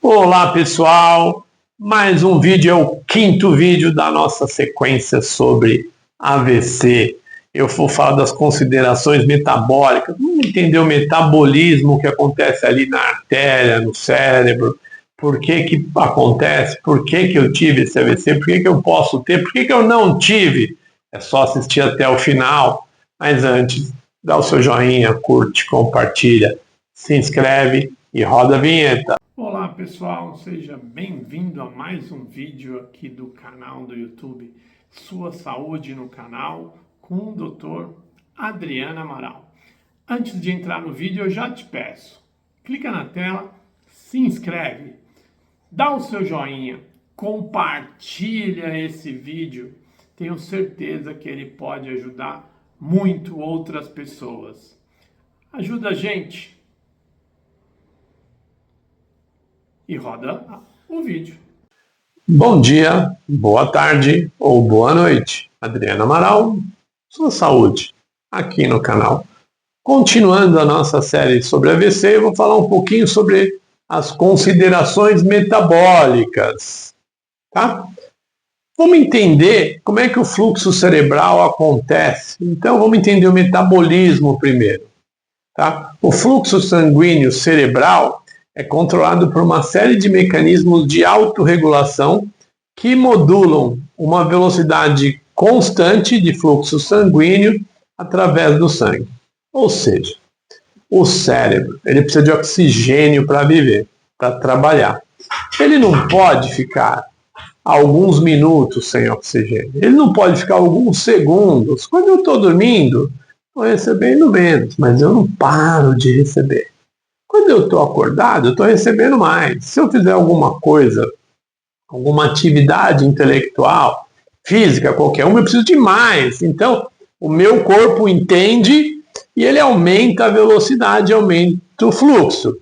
Olá pessoal, mais um vídeo, é o quinto vídeo da nossa sequência sobre AVC. Eu vou falar das considerações metabólicas, vamos entender o metabolismo que acontece ali na artéria, no cérebro, por que que acontece, por que que eu tive esse AVC, por que que eu posso ter, por que que eu não tive. É só assistir até o final, mas antes, dá o seu joinha, curte, compartilha, se inscreve e roda a vinheta. Olá pessoal, seja bem-vindo a mais um vídeo aqui do canal do YouTube Sua Saúde no Canal com o Dr. Adriano Amaral. Antes de entrar no vídeo eu já te peço, clica na tela, se inscreve, dá o seu joinha, compartilha esse vídeo, tenho certeza que ele pode ajudar muito outras pessoas. Ajuda a gente! E roda o vídeo. Bom dia, boa tarde ou boa noite. Adriano Amaral, Sua Saúde, aqui no canal. Continuando a nossa série sobre AVC, eu vou falar um pouquinho sobre as considerações metabólicas. Tá? Vamos entender como é que o fluxo cerebral acontece. Então vamos entender o metabolismo primeiro. Tá? O fluxo sanguíneo cerebral é controlado por uma série de mecanismos de autorregulação que modulam uma velocidade constante de fluxo sanguíneo através do sangue. Ou seja, o cérebro ele precisa de oxigênio para viver, para trabalhar. Ele não pode ficar alguns minutos sem oxigênio. Ele não pode ficar alguns segundos. Quando eu estou dormindo, estou recebendo menos, mas eu não paro de receber. Quando eu estou acordado, eu estou recebendo mais. Se eu fizer alguma coisa, alguma atividade intelectual, física, qualquer uma, eu preciso de mais. Então, o meu corpo entende e ele aumenta a velocidade, aumenta o fluxo.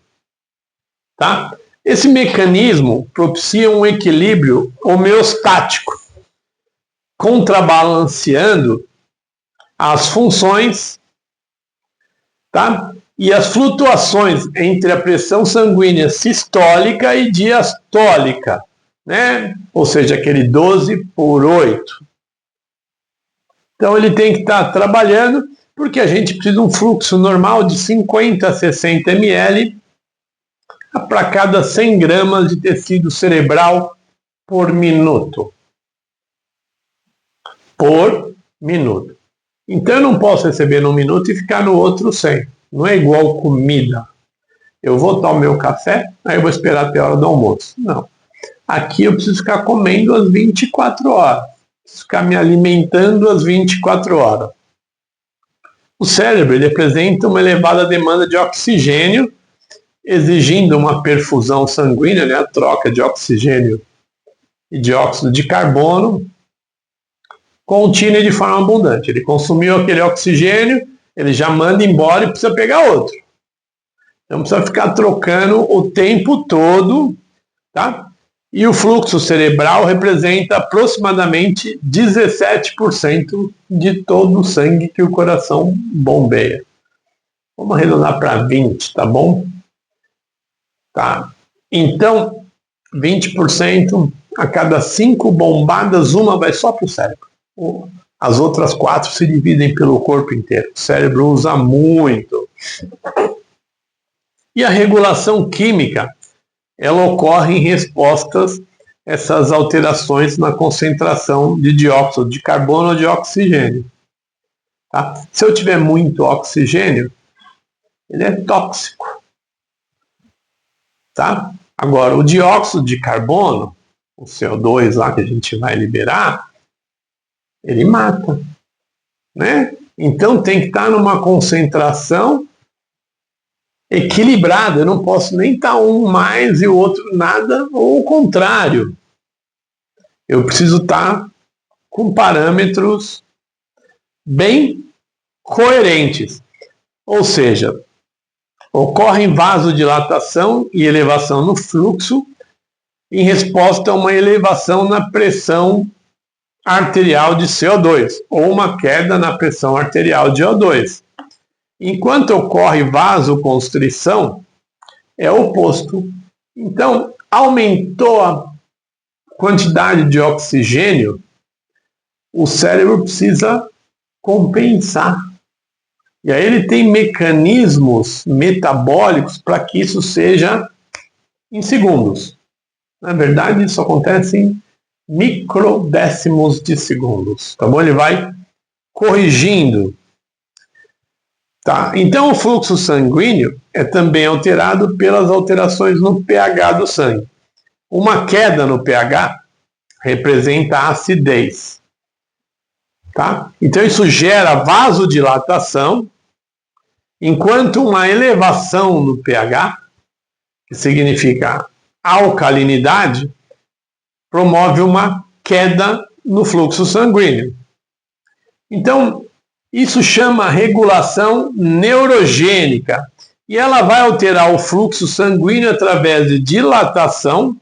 Tá? Esse mecanismo propicia um equilíbrio homeostático, contrabalanceando as funções, tá? E as flutuações entre a pressão sanguínea sistólica e diastólica, né? Ou seja, aquele 12/8. Então ele tem que estar trabalhando, porque a gente precisa de um fluxo normal de 50 a 60 ml para cada 100 gramas de tecido cerebral por minuto. Por minuto. Então eu não posso receber num minuto e ficar no outro 100. Não é igual comida. Eu vou tomar o meu café, aí eu vou esperar até a hora do almoço. Não. Aqui eu preciso ficar comendo às 24 horas. Preciso ficar me alimentando às 24 horas. O cérebro ele apresenta uma elevada demanda de oxigênio, exigindo uma perfusão sanguínea, né, a troca de oxigênio e dióxido de carbono, contínua e de forma abundante. Ele consumiu aquele oxigênio, ele já manda embora e precisa pegar outro. Então precisa ficar trocando o tempo todo, tá? E o fluxo cerebral representa aproximadamente 17% de todo o sangue que o coração bombeia. Vamos arredondar para 20, tá bom? Tá. Então, 20% a cada 5 bombadas, uma vai só para o cérebro. As outras 4 se dividem pelo corpo inteiro. O cérebro usa muito. E a regulação química, ela ocorre em respostas a essas alterações na concentração de dióxido de carbono ou de oxigênio. Tá? Se eu tiver muito oxigênio, ele é tóxico. Tá? Agora, o dióxido de carbono, o CO2 lá que a gente vai liberar, ele mata, né? Então tem que estar numa concentração equilibrada. Eu não posso nem estar um mais e o outro nada, ou o contrário. Eu preciso estar com parâmetros bem coerentes. Ou seja, ocorre vasodilatação e elevação no fluxo em resposta a uma elevação na pressão arterial de CO2 ou uma queda na pressão arterial de O2. Enquanto ocorre vasoconstrição, é o oposto. Então, aumentou a quantidade de oxigênio, o cérebro precisa compensar. E aí ele tem mecanismos metabólicos para que isso seja em segundos. Na verdade, isso acontece em microdécimos de segundos. Tá bom? Ele vai corrigindo. Tá? Então, o fluxo sanguíneo é também alterado pelas alterações no pH do sangue. Uma queda no pH representa a acidez. Tá? Então, isso gera vasodilatação, enquanto uma elevação no pH, que significa alcalinidade, promove uma queda no fluxo sanguíneo. Então, isso chama regulação neurogênica e ela vai alterar o fluxo sanguíneo através de dilatação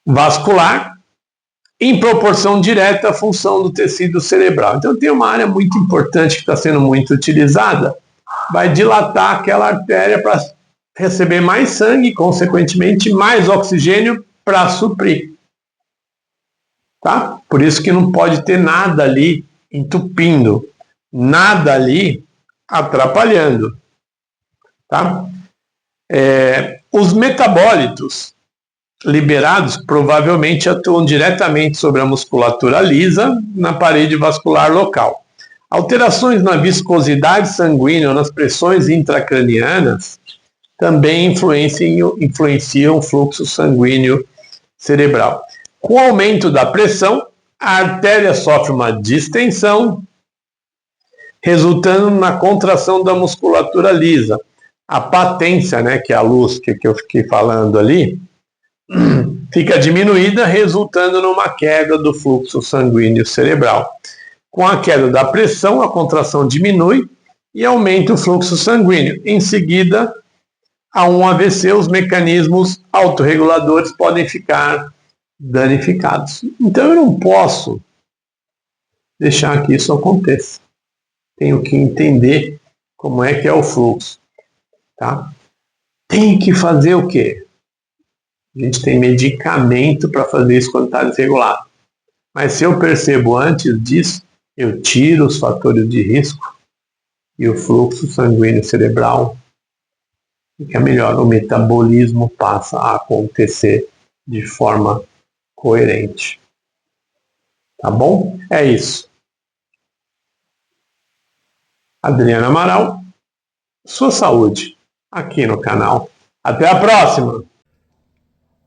vascular em proporção direta à função do tecido cerebral. Então, tem uma área muito importante que está sendo muito utilizada, vai dilatar aquela artéria para receber mais sangue, consequentemente mais oxigênio para suprir. Tá? Por isso que não pode ter nada ali entupindo, nada ali atrapalhando. Tá? Os metabólitos liberados provavelmente atuam diretamente sobre a musculatura lisa na parede vascular local. Alterações na viscosidade sanguínea ou nas pressões intracranianas também influenciam o fluxo sanguíneo cerebral. Com o aumento da pressão, a artéria sofre uma distensão, resultando na contração da musculatura lisa. A patência, né, que é a luz que eu fiquei falando ali, fica diminuída, resultando numa queda do fluxo sanguíneo cerebral. Com a queda da pressão, a contração diminui e aumenta o fluxo sanguíneo. Em seguida, a um AVC, os mecanismos autorreguladores podem ficar danificados. Então, eu não posso deixar que isso aconteça. Tenho que entender como é que é o fluxo. Tá? Tem que fazer o quê? A gente tem medicamento para fazer isso quando está desregulado. Mas se eu percebo antes disso, eu tiro os fatores de risco e o fluxo sanguíneo cerebral fica melhor. O metabolismo passa a acontecer de forma coerente. Tá bom? É isso. Adriana Amaral, sua saúde, aqui no canal. Até a próxima!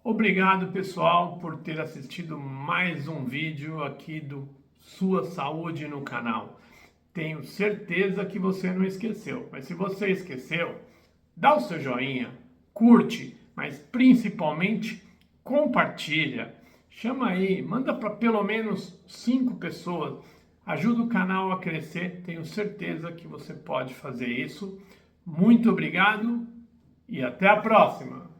Obrigado, pessoal, por ter assistido mais um vídeo aqui do Sua Saúde no canal. Tenho certeza que você não esqueceu, mas se você esqueceu, dá o seu joinha, curte, mas principalmente compartilha. Chama aí, manda para pelo menos 5 pessoas. Ajuda o canal a crescer, tenho certeza que você pode fazer isso. Muito obrigado e até a próxima!